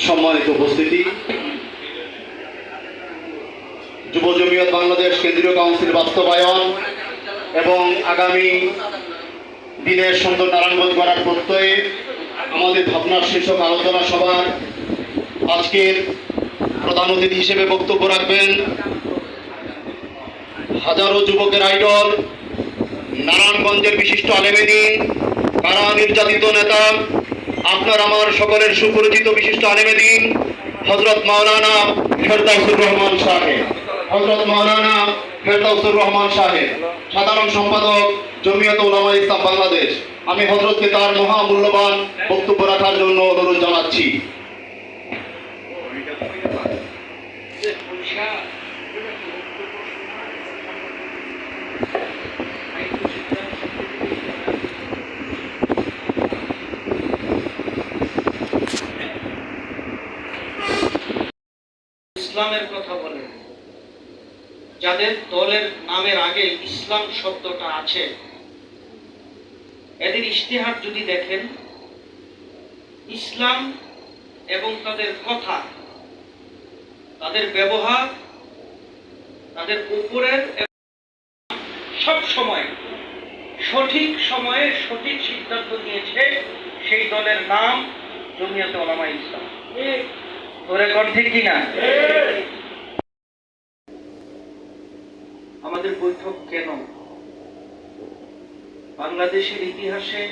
সম্মানিত উপস্থিতি, যুব জমিয়ত বাংলাদেশ কেন্দ্রীয় কাউন্সিল বাস্তবায়ন এবং আগামী দিনের সুন্দর নারায়ণগঞ্জ গড়ার প্রত্যয়ে আমাদের ভাবনার শীর্ষক আলোচনা সভার আজকের প্রধান অতিথি হিসেবে বক্তব্য রাখবেন হাজারো যুবকের আইডল, নারায়ণগঞ্জের বিশিষ্ট আলেমেদিন, কারা নির্যাতিত নেতা, আপনার আমার সকলের সুপরিচিত বিশিষ্ট আলেমেদিন হযরত মাওলানা ফেরদাউসুর রহমান সাহেব, সাধারণ সম্পাদক জমিয়ত উলামায়ে ইসলাম বাংলাদেশ। আমি হযরতকে তার মহামূল্যবান বক্তব্য রাখার জন্য অনুরোধ জানাচ্ছি। ইসলামের কথা বলেন, যাদের দলের নামের আগে ইসলাম শব্দটা আছে, এদের ইশতেহার যদি দেখেন, ইসলাম এবং তাদের কথা, তাদের ব্যবহার, তাদের উপরের সব সময় সঠিক সময়ে সঠিক সিদ্ধান্ত নিয়েছে সেই দলের নাম জমিয়তে উলামায়ে ইসলাম। ধরে কর ঠিক কিনা? আমাদের বৈঠক কেন? বাংলাদেশের ইতিহাসে